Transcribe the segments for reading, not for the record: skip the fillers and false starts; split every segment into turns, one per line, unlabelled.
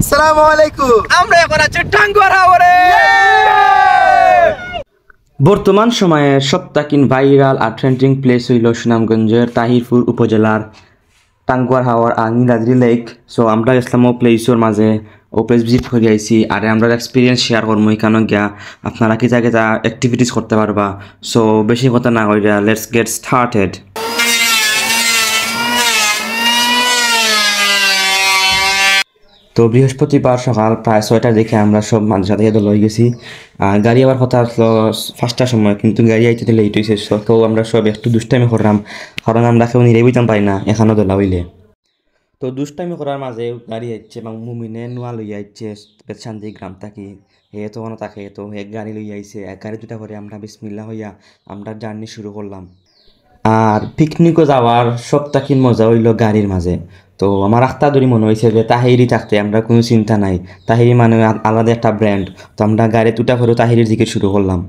আসসালামু আলাইকুম।
আমরা এখন আছি টাঙ্গুয়ার হাওরে।
বর্তমান সময়ে সপ্তাহিক ভাইরাল আর ট্রেন্ডিং প্লেস হইল সুনামগঞ্জের তাহিরপুর উপজেলার টাঙ্গুয়ার হাওর আর নীলাদ্রি লেক। সো আমরা গেছিলাম ও প্লেসের মাঝে, ও প্লেস ভিজিট করে আইসি আর আমরা এক্সপিরিয়েন্স শেয়ার করবো এখানে গিয়া আপনারা কিতা কিতা অ্যাক্টিভিটিস করতে পারবা। সো বেশি কথা না কইরা লেটস গেট স্টার্টেড। তো বৃহস্পতিবার সকাল প্রায় 6টার দিকে আমরা সব মানুষের সাথে লই গেছি। গাড়ি আবার কথা আসলো 5টার সময়, কিন্তু গাড়ি আইতে লেট হয়েছে। তো আমরা সব একটু দুষ্টামি করলাম, কারণ আমরা কেউ নিরে বুঝতাম পারি না এখানে দোলা হইলে। তো দুষ্টামি করার মাঝে গাড়ি আইছে এবং মুমিনে নোয়া লই আইছে শান্তি গ্রাম থাকি। হে তো কোনো থাকে, তো হে গাড়ি লই আইছে। এক গাড়ি দুটা করে আমরা বিসমিল্লাহ হইয়া আমরা জার্নি শুরু করলাম। আর পিকনিকও যাওয়ার সপ্তাহিক মজা হইল গাড়ির মাঝে। তো আমার আখতা ধরি মনে হয়েছে যে তাহিরি থাকতে আমরা কোনো চিন্তা নাই, তাহিরি মানে আলাদা একটা ব্র্যান্ড। তো আমরা গাড়ি দুটা করে তাহিরির দিকে শুরু করলাম।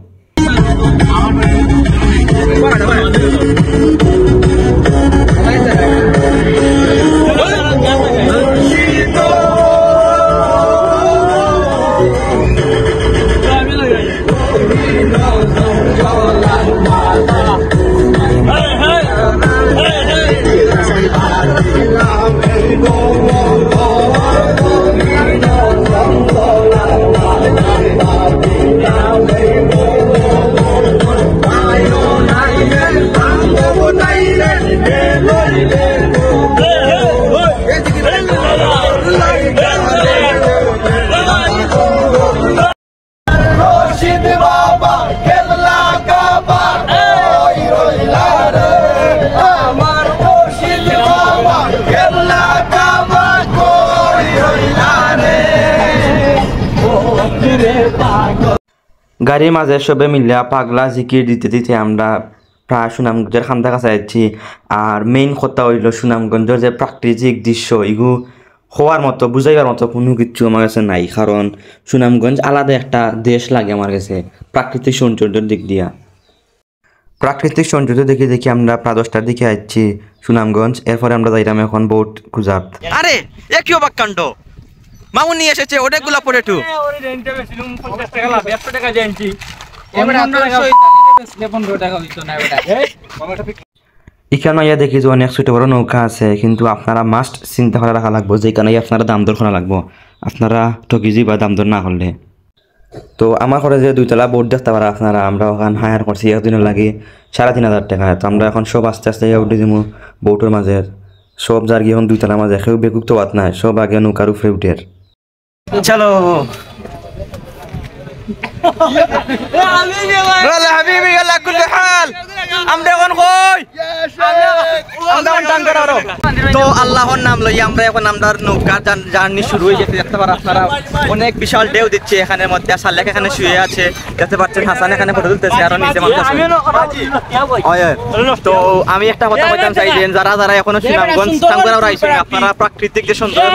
গাড়ির মাঝে সবে মিলিয়া পাগলা জিকির দিতে দিতে আমরা প্রায় সুনামগঞ্জের খান্দা কাছে যাচ্ছি। আর মেইন কথা হইল সুনামগঞ্জের যে প্রাকৃতিক দৃশ্য, এগু হওয়ার মতো বুঝাইবার মতো কোনো কিছু আমার কাছে নাই। কারণ সুনামগঞ্জ আলাদা একটা দেশ লাগে আমার কাছে প্রাকৃতিক সৌন্দর্যের দিক দিয়া। প্রাকৃতিক সৌন্দর্য দেখে দেখে আমরা প্রায় 10টার দিকে আসছি সুনামগঞ্জ। এরপরে আমরা যাইলাম এখন বোট গুজাত।
আরে এ কি অবাক কাণ্ড, মামুন নিয়ে এসেছে অনেকগুলা পটেটো।
এখানে ইয়া দেখি যে অনেক ছোট বড় নৌকা আছে, কিন্তু আপনারা মাস্ট চিন্তা করে রাখা লাগবো যে এখানে আপনারা দাম দর করা লাগবো, আপনারা ঠকিজি বা দাম দর না করলে। তো আমার ঘরে যে 2তলা বোট দেখতে পারা আপনারা, আমরা ওখানে হায়ার করছি একদিনের লাগে 3,500 টাকা। তো আমরা এখন সব আস্তে আস্তে উঠে দিব বোটের মাঝে। সব যার গিয়ে এখন 2তলার মাঝে কেউ বেকুক তো বাদ নাই, সব আগে নৌকার উপরে উঠের।
চলো হাবিবি আলা কুল্লি হাল, আমরা এখন কই তো আল্লাহর নাম লই আমরা এখন আমরা নৌকার জার্নি শুরু হয়ে গেছে। দেখতে পারেন আপনারা অনেক বিশাল ঢেউ দিচ্ছে এখানের মধ্যে। সালেক এখানে শুয়ে আছে, দেখতে পাচ্ছেন হাসান এখানে ফটো তুলতেছে, আর নিচে মানুষ আছে। তো আমি একটা কথা বলতে চাই যে যারা যারা এখনো সুনামগঞ্জ টাঙ্গুয়ার আইছেন, আপনারা প্রাকৃতিক যে সৌন্দর্য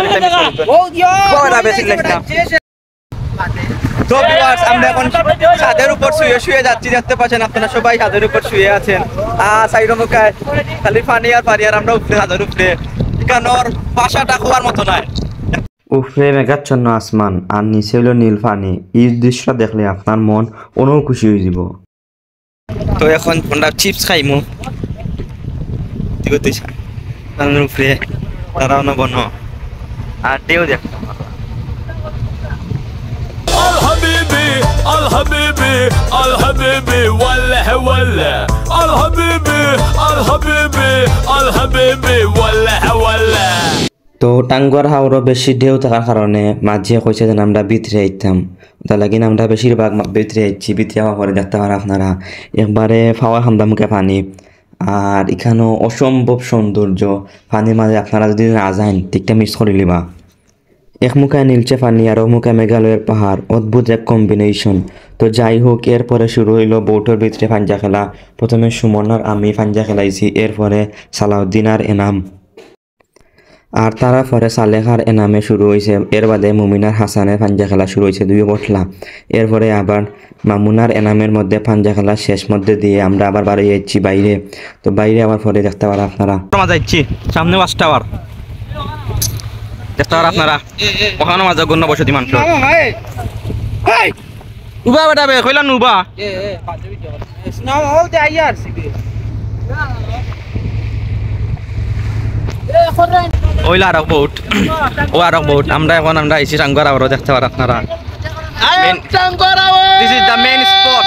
বেশি লাগছে। তো ভিউয়ার্স, আমরা এখন ছাদের উপর শুয়ে যাচ্ছি। দেখতে পাচ্ছেন আপনারা সবাই ছাদের উপর শুয়ে আছেন। সাইড মুখায় খালি পানি আর পানি, আর আমরা উপরে ছাদের উপরে। এখানোর বাসাটা খোয়ার মতো নাই।
উপরে মেঘাচ্ছন্ন আসমান আর নিচে হইল নীল পানি। এই দৃশ্য দেখলে আপনার মন অনেক খুশি হয়ে যাব।
তো এখন আমরা চিপস খাইমু উপরে তারাও নবন আর ঢেউ দেখ।
الحبيبي الحبيبي الحبيبي ولا ولا الحبيبي الحبيبي الحبيبي ولا ولا।
তো টাঙ্গুয়ার হাওড় বেশি ঢেউ থাকার কারণে মাঝে কইছে যে আমরা ভিতরে আইতাম, তার লাগি আমরা বেশিরভাগ ভিতরে আইছি। ভিতরে হওয়ার পরে দেখতে পারেন আপনারা একবারে ফাওয়া খান্দা মুখে পানি। আর এখানেও অসম্ভব সৌন্দর্য, পানির মাঝে আপনারা যদি না যান ঠিকটা মিস করে লিবা। এক মুখে নীলচে পানি আর মুখে মেঘালয়ের পাহাড়, অদ্ভুত এক কম্বিনেশন। তো যাই হোক, এরপরে শুরু হইল বোটের ভিতরে পাঞ্জা খেলা। প্রথমে সুমন আর আমি পাঞ্জা খেলাইছি, এরপরে সালাউদ্দিন আর এনাম, আর তারা পরে সালেহ আর এনামে শুরু হয়েছে। এর বাদে মুমিনার হাসানের পাঞ্জা খেলা শুরু হয়েছে 2 বটলা। এরপরে আবার মামুনার এনামের মধ্যে পাঞ্জা খেলা শেষ মধ্যে দিয়ে আমরা আবার বাড়ি যাচ্ছি বাইরে। তো বাইরে আবার পরে দেখতে পারেন আপনারা
যাচ্ছি সামনে ওয়াচ টাওয়ার। দেখতে পারেন আপনারা ওখানে মাঝে গণ্য বসতি মানুষ উবা বেটা বে কইলা নুবা ওইলা আরক বোট ও আরক বোট আমরা আইছি টাঙ্গর আবার দেখতে পারেন আপনারা this is the main spot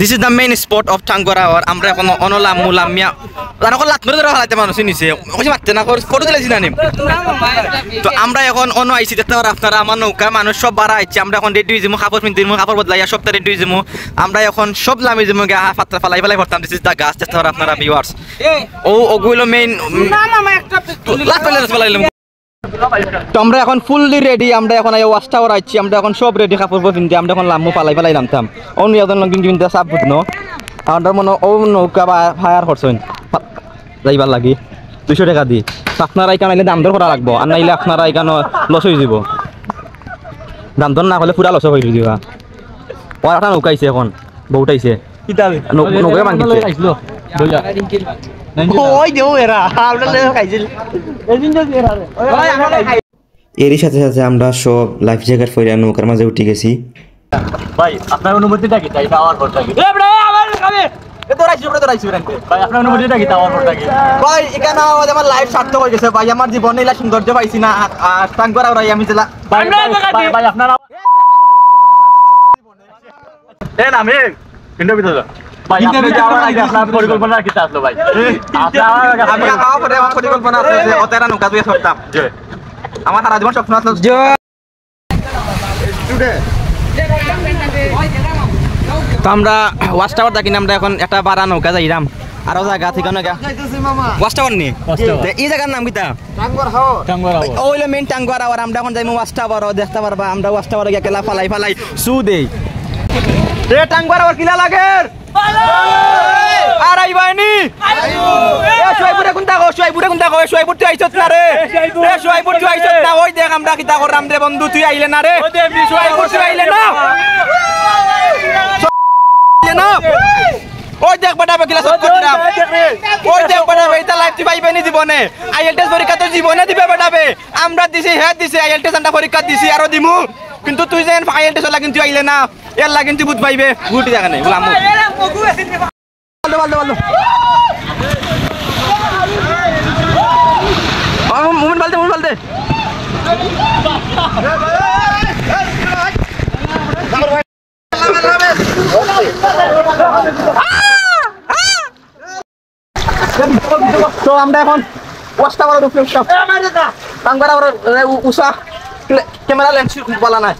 This is the main spot of Tangorawar. আমরা এখন অনলাম মুলামিয়া জানো কল লাত মেরে ধরে হালাইতে মানুষ নিছে ওই মারতে না ফটো দিলাছি না নিম তো আমরা এখন অন আইছি দেখতে পারেন আপনারা আমার নৌকা মানুষ সব বাড়া আইছে আমরা এখন রেডি হইছিমু কাপড় পিনদিমু কাপড় বদলাইয়া সব রেডি হইছিমু আমরা এখন সব লামি দিমু গা পাত্র ফালাই করতাম দিস ইজ দা গাছ দেখতে পারেন আপনারা ভিউয়ার্স ও ওগুলো মেইন না মামা একটা লাত ফেলাইলাম তো আমরা এখন ফুললি রেডি আমরা এখন ওয়াচ টাওয়ার আইছি আমরা এখন সব রেডি কাপড় পিনদি আমরা এখন লাম্মু ফালাই নামতাম অন্য এজন লঙ্গিন কিন্তু সাপ বুঝনো আমাদের মনে ও নৌকা বা ফায়ার করছেন যাইবার লাগি 200 টাকা দি আপনারা এখানে আইলে দাম দর করা লাগবো আর নাইলে আপনারা এখানে লস হয়ে যাব দাম দর না হলে পুরা লস হয়ে যাব ওর একটা নৌকা আইছে এখন বউটাইছে নৌকা ভাঙিছে ওই দেও এরা আমরা খাইছিল
এরই সাথে সাথে আমরা সব লাইফ জ্যাকেট পরে নৌকার মাঝে উঠে গেছি
ভাই আপনার অনুমতিটা কি তাই পাওয়ার পর থাকি এ বড় আমার খাবে এ তোরাইছি রাখতে ভাই আপনার অনুমতিটা কি পাওয়ার পর থাকি
ভাই এখানে আমার লাইফ সার্থক হয়ে গেছে ভাই আমার জীবনে এলা সৌন্দর্য পাইছি না টাঙ্গরা ওরাই আমি জেলা
ভাই আপনারা এ নামে কিন্ডো ভিতর ভাই আপনি যাওয়ার আগে আপনার পরিকল্পনা কি আসলো ভাই
আমি খাওয়া পরে আমার পরিকল্পনা আছে যে ওতেরা নৌকা দিয়ে ছড়তাম আমার সারা জীবন স্বপ্ন আছে তো আমরা ওয়াচ টাওয়ার দেখি আমরা এখন একটা বাড়া নৌকা যাইরাম আরো জায়গা থেকে নৌকা ওয়াচ টাওয়ার নি এই জায়গার নাম কিটা টাঙ্গর ওইলে মেইন টাঙ্গর আর আমরা এখন যাইমু ওয়াচ টাওয়ার দেখতে পারবা আমরা ওয়াচ টাওয়ার গিয়া কেলা ফালাই সু দেই এ টাঙ্গর আর কিলা লাগে আর আইবানি এ শুয়াইপুরে কোনটা গো শুয়াইপুর তুই আইছত না রে এ শুয়াইপুর তুই আইছত না ওই দেখ আমরা কিতা কররাম রে বন্ধু তুই আইলে না রে শুয়াইপুর তুই আইলে না ওই দেখ বড়া বেগলা সব করতাম ওই দেখ বড়া বেটা লাইফ তুই পাইবেনি জীবনে আইএলটিএস পরীক্ষা তো জীবনে দিবে বড়াবে আমরা দিছি আইএলটিএস আন্ডা পরীক্ষা দিছি আরো দিমু কিন্তু তুই যেন আইএলটিএস লাগি তুই আইলে না এর লাগি তুই বুঝ পাইবে গুটি জায়গা নাই বললাম বল মুমিন বলতে তো আমরা এখন ওয়াচটা বড় রূপে উঠলাম টাঙ্গরা বড় উষা ক্যামেরা লেন্স বলা নাই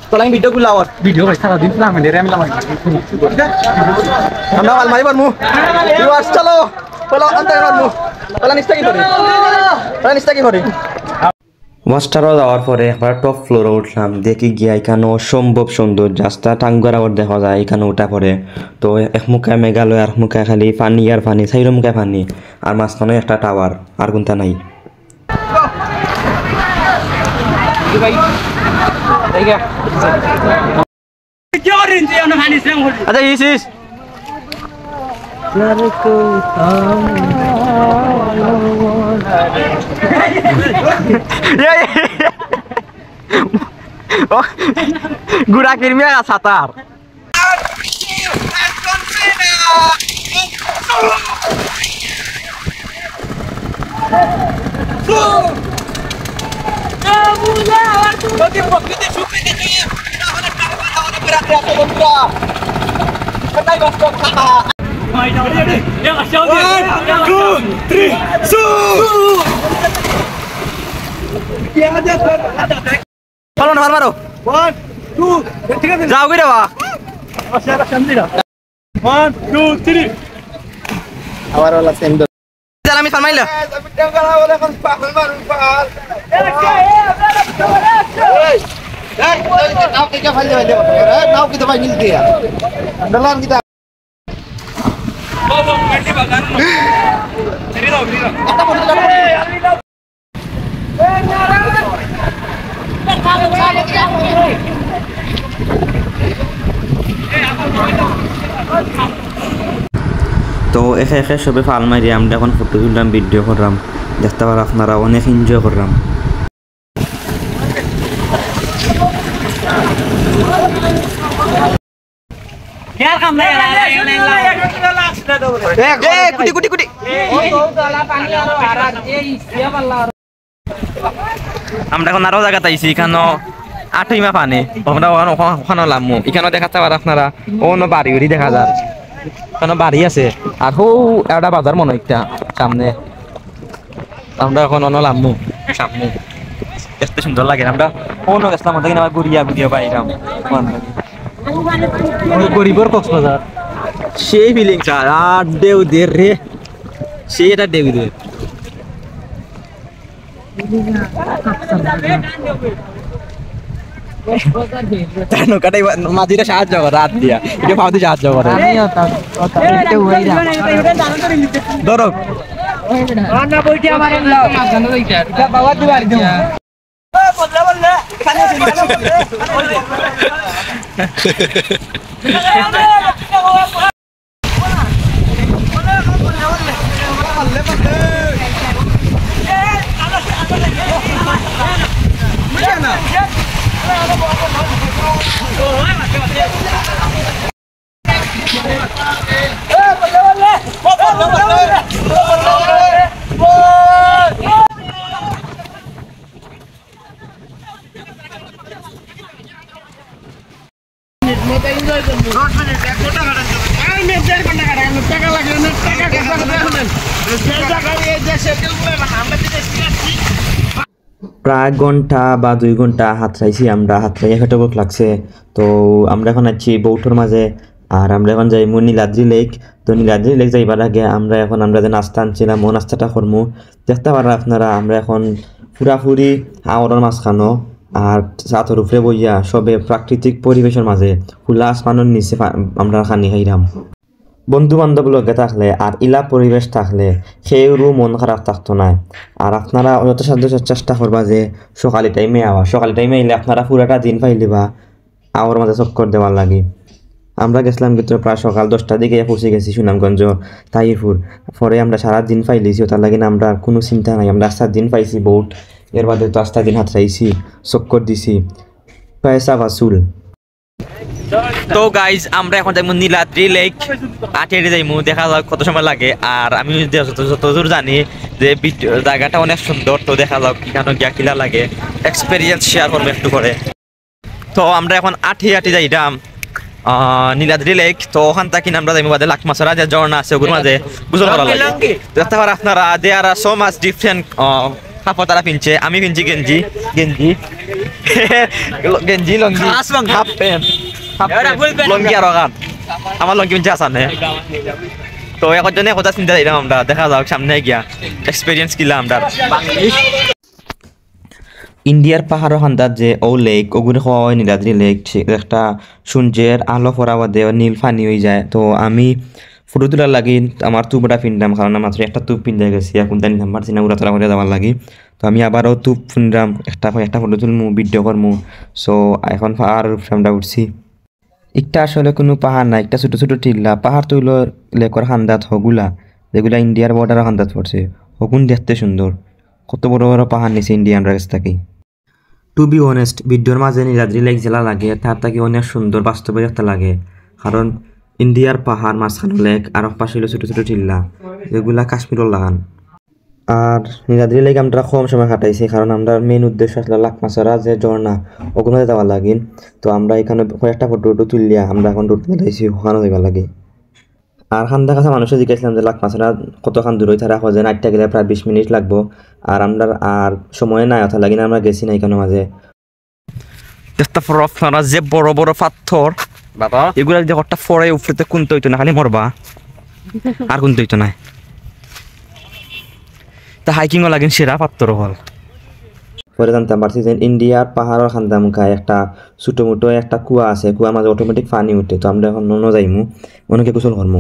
তোলাই ভিডিও গুলা আর
ভিডিও ভাই সারা দিন না আমি রেম লাগাই
আমরা আলমারি বানমু ভিউয়ার্স চলো অন্তর বানমু নিস্তা কি করি
ওয়াচটারও যাওয়ার পরে একবার টপ ফ্লোরে উঠলাম দেখি গিয়া এখানে অসম্ভব সুন্দর রাস্তা টাঙ্গরাওয়ার দেখা যায় এখানে উঠা পরে তো এক মুখায় মেঘালয় আর মুখায় খালি পানি আর পানি চাইরো মুখায় পানি আর মাঝখানে একটা টাওয়ার আর কোনটা নাই
আচ্ছা ইসিস গুড়া কিরমিয়া সাতার মারো 1 2 ঠিক আছে যাও গিরে বা 1 2 3 আবার ওলা সেম দো চল আমি ফরমাইলা নাও কে ফাইল দে নাও কি তো ভাই মিলতে यार डलान की बाबा गड्डी बागान फ्री रहो आता बोल
তো একে একে সবে ফাল মারি আমরা এখন ফটো তুললাম, ভিডিও করলাম, দেখতে পার আপনারা অনেক এনজয় করলাম। আমরা এখন আরো জায়গা আইছি, এখানে আটইমা পানি, আমরা ওখানে লামু, এখানে দেখাতে পার আপনারা অন্য বাড়ি উড়ি দেখা যায়, এখানে বাড়ি আছে আর হো একটা বাজার মনে একটা সামনে, আমরা এখন অন্য লামু সামনে, দেখতে সুন্দর লাগে। আমরা অন্য গেছিলাম ওটা কিনা ঘুরিয়া ঘুরিয়া পাইলাম
গরিবর কক্সবাজার
সেই ফিলিংস আর দেউ দের রে, সেই এটা দেউ দের নৌকাটাই মাঝিরা সাহায্য করে রাত দিয়া, এটা ফাউদি সাহায্য করে ধরো প্রায় ঘন্টা বা 2 ঘন্টা হাতড়াইছি আমরা, হাতড়াইয়া খেটে বুক লাগছে। তো আমরা এখন আছি বৌঠোর মাঝে, আর আমরা এখন যাই নীলাদ্রি লেক। তো নীলাদ্রি লেক যাইবার আগে আমরা যে নাস্তা আনছিলাম ও নাস্তাটা করমু, দেখতে পারেন আপনারা। আমরা এখন পুরাপুরি হাওড়ের মাঝখানো আর ছাতর উপরে বইয়া সবে প্রাকৃতিক পরিবেশের মাঝে খোলা আসমানের নিচে আমরা খানি খাইলাম। বন্ধু বান্ধব লগে থাকলে আর ইলা পরিবেশ থাকলে সেউরও মন খারাপ থাকতো না। আর আপনারা যথাসাধ্য চেষ্টা করবা যে সকালে টাইমে আইলে আপনারা পুরাটা দিন পাইলিবা আওয়ার মাঝে চক্কর দেওয়ার লাগে। আমরা গেছিলাম কিন্তু প্রায় সকাল 10টার দিকে পৌঁছে গেছি সুনামগঞ্জ তাহিরপুর। পরে আমরা সারা দিন পাইলিছি, তার লাগে আমরা কোনো চিন্তা নাই, আমরা 7 দিন পাইছি বোট, এর বাদে তো 8টা দিন হাতড়াইছি, চক্কর দিছি, পয়সা ভাসুল। তো গাইজ আমরা এখন যাইমু নীলাদ্রি লেক, আটেরে যাইমু, দেখা যাক কত সময় লাগে। আর আমি যতদূর জানি যে জায়গাটা অনেক সুন্দর, তো দেখা যাক এখানে গিয়া কিলা লাগে, এক্সপেরিয়েন্স শেয়ার করবো একটু করে। তো আমরা এখন আঠি যাইতাম নীলাদ্রি লেক। তো ওখান থেকে আমরা যাইমু বাদে লাকমাছড়া যে ঝর্ণা আছে ওগুলোর মাঝে গোসল করা লাগে। দেখতে পারেন আপনারা দে আর সো মাচ ডিফারেন্ট কাপড় তারা পিনছে, আমি পিনছি গেঞ্জি লঙ্গি হাফ প্যান্ট লঙ্গি আর গান, আমার লঙ্গি পিনছে আসানে। তো এখন জন্য কথা চিন্তা দিলাম আমরা, দেখা যাক সামনে গিয়া এক্সপেরিয়েন্স কিলা আমরা। ইন্ডিয়ার পাহাড় হান্দার যে ও লেক ওগুলো হয় নীলাদ্রি লেক, একটা সূর্যের আলো পড়া বাদে নীল পানি হয়ে যায়। তো আমি ফটো তোলার লাগি আমার তুপটা পিনলাম, কারণ মাত্র একটা তুপ পিনতে গেছি, এখন তাই নিতাম পারছি না উড়াতলা করে যাওয়ার লাগি। তো আমি আবারও তুপ পিনলাম, একটা ফটো তুলমু, ভিডিও করমু। সো এখন পাহাড় ফ্রেমটা উঠছি, একটা আসলে কোনো পাহাড় না, একটা ছোটো ছোটো টিল্লা। পাহাড় তুইল লেকর হান্দাত হগুলা, যেগুলা ইন্ডিয়ার বর্ডার হান্দাত পড়ছে, হগুন দেখতে সুন্দর। কত বড় বড় পাহাড় নিচে ইন্ডিয়ান রাইস থাকি। টু বি অনেস্ট, ভিডিওর মাঝে নীলাদ্রি লেক জেলা লাগে, তার থেকে অনেক সুন্দর বাস্তবে দেখতে লাগে। কারণ ইন্ডিয়ার পাহাড়, মাঝখানো লেক, আর পাশে ছোটো ছোটো টিল্লা, যেগুলা কাশ্মীরের লাগান। আর নীলাদ্রি লেক আমরা কম সময় কাটাইছি, কারণ আমরা মেইন উদ্দেশ্য আসলে লাকমাছড়া যে ঝর্ণা ওগুলো যাওয়ার লাগিন। তো আমরা এখানে কয়েকটা ফটো তুললিয়া আমরা এখন রুট মিলাইছি ওখানে যাবার লাগে। আর খান্দা কাছা মানুষে জিজ্ঞাসলাম যে লাকমাছড়া কতখান দূর হয়ে থাকা হয়, নাইটটা গেলে প্রায় 20 মিনিট লাগবো। আর আমরা আর সময় নাই অথা লাগিন, আমরা গেছি না এখানে মাঝে। দেখতে পারো আপনারা যে বড় বড় পাথর বাবা, এগুলা যদি একটা ফরে উপরেতে কুনতে হইতো না, খালি মরবা আর কুনতে হইতো না। তা হাইকিংও লাগেন সেরা পাত্র হল। পরে জানতাম পারছি যে ইন্ডিয়ার পাহাড়ের খান্দা মুখায় একটা ছোটো মোটো একটা কুয়া আছে, কুয়ার মাঝে অটোমেটিক পানি উঠে। তো আমরা এখন ননো যাইমু, অনেকে গোসল করমু।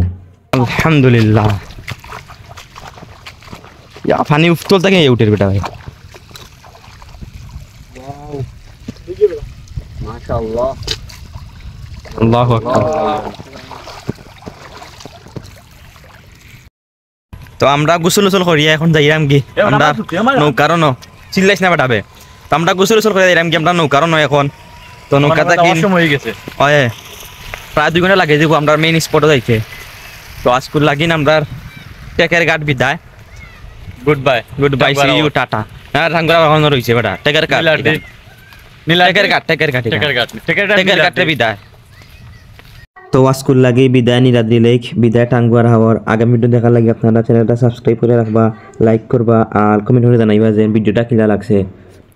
আলহামদুলিল্লাহ পানি উঠতল থাকে উঠের বেটা ভাই, মাশাআল্লাহ, আল্লাহু আকবার। তো আমরা গোসল উসল করিয়া এখন যাইরাম কি আমরা নৌকারও ন চিল্লাইছ না বেটাবে তো আমরা গোসল উসল করিয়া যাইরাম কি আমরা নৌকারও নয় এখন তো নৌকাটা কি
সময় হয়ে গেছে
হয় প্রায় 2 ঘন্টা লাগে যাব আমরা মেইন স্পটে যাইতে তো আজকুল লাগিন আমরা টেকের ঘাট বিদায়
গুড বাই
সি ইউ টাটা না রাঙ্গুরা এখন রইছে বেটা টেকের ঘাট টেকের ঘাটে বিদায় তো আজকুল লাগে বিদায় নিরাদ্রি লেখ বিদায় টাঙ্গুয়ার হাওয়ার আগামী ভিডিও দেখার লাগে আপনারা চ্যানেলটা সাবস্ক্রাইব করে রাখবা লাইক করবা আর কমেন্ট করে জানাইবা যে ভিডিওটা কিলা লাগছে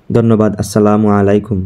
ধন্যবাদ আসসালামু আলাইকুম